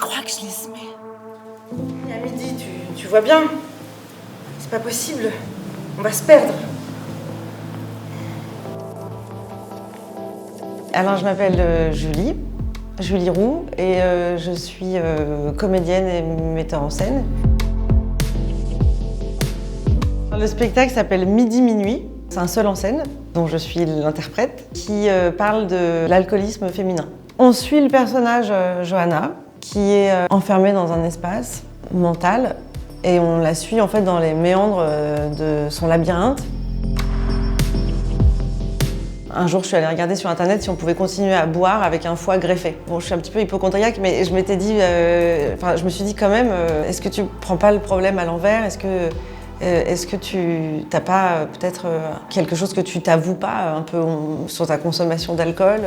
crois que je l'ai semé. Et à midi, tu vois bien. C'est pas possible. On va se perdre. Alors, je m'appelle Julie Roux, et je suis comédienne et metteur en scène. Le spectacle s'appelle Midi Minuit. C'est un seul en scène, dont je suis l'interprète, qui parle de l'alcoolisme féminin. On suit le personnage Johanna, qui est enfermée dans un espace mental, et on la suit en fait dans les méandres de son labyrinthe. Un jour, je suis allée regarder sur internet si on pouvait continuer à boire avec un foie greffé. Bon, je suis un petit peu hypocondriaque, mais je m'étais dit, je me suis dit quand même, est-ce que tu prends pas le problème à l'envers? Est-ce que tu n'as pas peut-être quelque chose que tu t'avoues pas un peu sur ta consommation d'alcool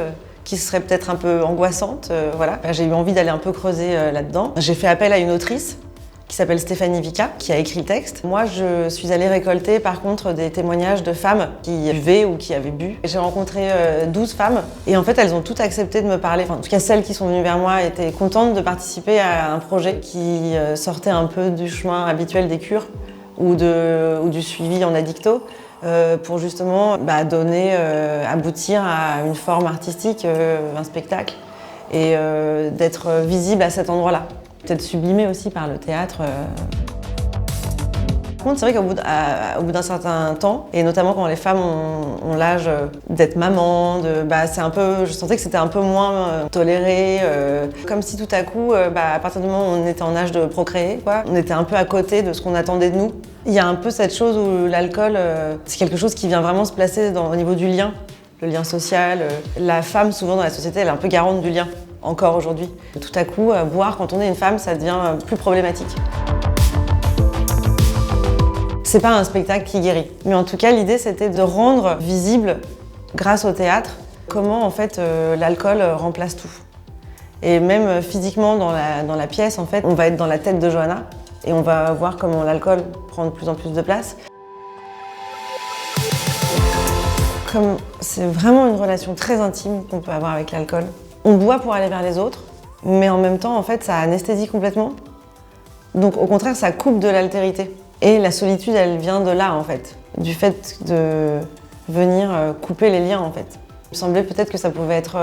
qui serait peut-être un peu angoissante, voilà. J'ai eu envie d'aller un peu creuser là-dedans. J'ai fait appel à une autrice qui s'appelle Stéphanie Vica, qui a écrit le texte. Moi, je suis allée récolter par contre des témoignages de femmes qui buvaient ou qui avaient bu. J'ai rencontré 12 femmes et en fait, elles ont toutes accepté de me parler. Enfin, en tout cas, celles qui sont venues vers moi étaient contentes de participer à un projet qui sortait un peu du chemin habituel des cures ou du suivi en addicto pour justement aboutir à une forme artistique, un spectacle et d'être visible à cet endroit-là. Peut-être sublimé aussi par le théâtre. Par contre, c'est vrai qu'au bout d'un certain temps, et notamment quand les femmes ont l'âge d'être maman, je sentais que c'était un peu moins toléré. Comme si tout à coup, à partir du moment où on était en âge de procréer, on était un peu à côté de ce qu'on attendait de nous. Il y a un peu cette chose où l'alcool, c'est quelque chose qui vient vraiment se placer au niveau du lien, le lien social. La femme, souvent dans la société, elle est un peu garante du lien. Encore aujourd'hui. Tout à coup, boire quand on est une femme, ça devient plus problématique. C'est pas un spectacle qui guérit, mais en tout cas, l'idée c'était de rendre visible, grâce au théâtre, comment en fait l'alcool remplace tout. Et même physiquement dans la pièce, en fait, on va être dans la tête de Johanna et on va voir comment l'alcool prend de plus en plus de place. Comme c'est vraiment une relation très intime qu'on peut avoir avec l'alcool. On boit pour aller vers les autres, mais en même temps, en fait, ça anesthésie complètement. Donc, au contraire, ça coupe de l'altérité. Et la solitude, elle vient de là, en fait. Du fait de venir couper les liens, en fait. Il me semblait peut-être que ça pouvait être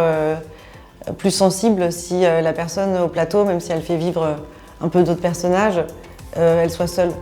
plus sensible si la personne au plateau, même si elle fait vivre un peu d'autres personnages, elle soit seule.